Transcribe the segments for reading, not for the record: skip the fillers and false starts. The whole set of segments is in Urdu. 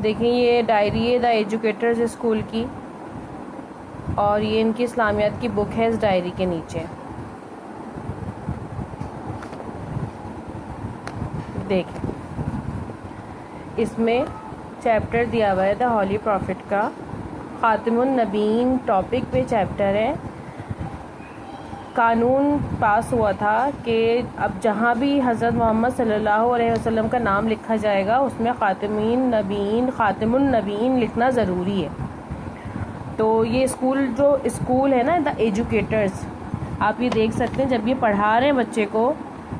دیکھیں یہ ڈائری ہے دا ایجوکیٹرز اسکول کی، اور یہ ان کی اسلامیات کی بک ہے اس ڈائری کے نیچے. دیکھیں اس میں چیپٹر دیا ہوا ہے دا ہولی پروفٹ کا، خاتم النبیین ٹاپک پہ چیپٹر ہے. قانون پاس ہوا تھا کہ اب جہاں بھی حضرت محمد صلی اللہ علیہ وسلم کا نام لکھا جائے گا اس میں خاتم النبیین لکھنا ضروری ہے. تو یہ اسکول ہے نا دا ایجوکیٹرز، آپ یہ دیکھ سکتے ہیں جب یہ پڑھا رہے ہیں بچے کو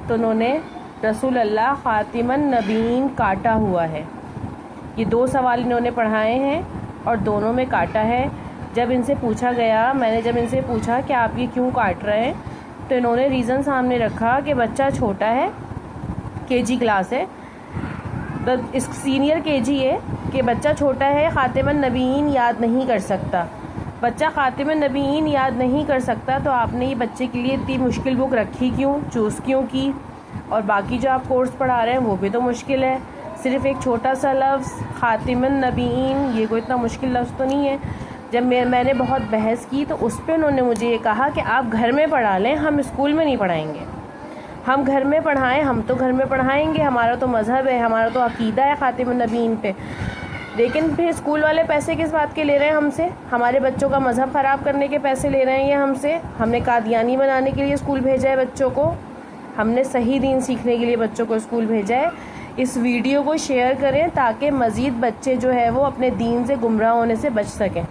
تو انہوں نے رسول اللہ خاتم النبیین کاٹا ہوا ہے. یہ 2 سوال انہوں نے پڑھائے ہیں اور دونوں میں کاٹا ہے. جب ان سے پوچھا گیا، میں نے جب ان سے پوچھا کہ آپ یہ کیوں کاٹ رہے ہیں، تو انہوں نے ریزن سامنے رکھا کہ بچہ چھوٹا ہے، KG کلاس ہے، سینئر KG ہے، کہ بچہ چھوٹا ہے، خاتم النبیین یاد نہیں کر سکتا. بچہ خاتم النبیین یاد نہیں کر سکتا تو آپ نے یہ بچے کے لیے اتنی مشکل بک رکھی کیوں، چوز کیوں کی؟ اور باقی جو آپ کورس پڑھا رہے ہیں وہ بھی تو مشکل ہے. صرف ایک چھوٹا سا لفظ خاتم النبیین، یہ کوئی اتنا مشکل لفظ تو نہیں ہے. جب میں نے بہت بحث کی تو اس پہ انہوں نے مجھے یہ کہا کہ آپ گھر میں پڑھا لیں، ہم اسکول میں نہیں پڑھائیں گے. ہم گھر میں پڑھائیں، ہم تو گھر میں پڑھائیں گے، ہمارا تو مذہب ہے، ہمارا تو عقیدہ ہے خاتم النبیین پہ. لیکن پھر اسکول والے پیسے کس بات کے لے رہے ہیں ہم سے؟ ہمارے بچوں کا مذہب خراب کرنے کے پیسے لے رہے ہیں یہ ہم سے. ہم نے قادیانی بنانے کے لیے اسکول بھیجا ہے بچوں کو، ہم نے صحیح دین سیکھنے کے لیے بچوں کو اسکول بھیجا ہے. اس ویڈیو کو شیئر کریں تاکہ مزید بچے جو ہے وہ اپنے دین سے گمراہ ہونے سے بچ سکیں.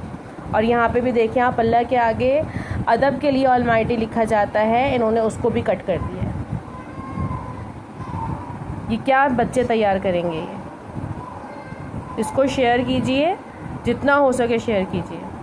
اور یہاں پہ بھی دیکھیں آپ، اللہ کے آگے ادب کے لیے آلمائٹی لکھا جاتا ہے، انہوں نے اس کو بھی کٹ کر دیا ہے. یہ کیا بچے تیار کریں گے؟ یہ اس کو شیئر کیجئے، جتنا ہو سکے شیئر کیجئے.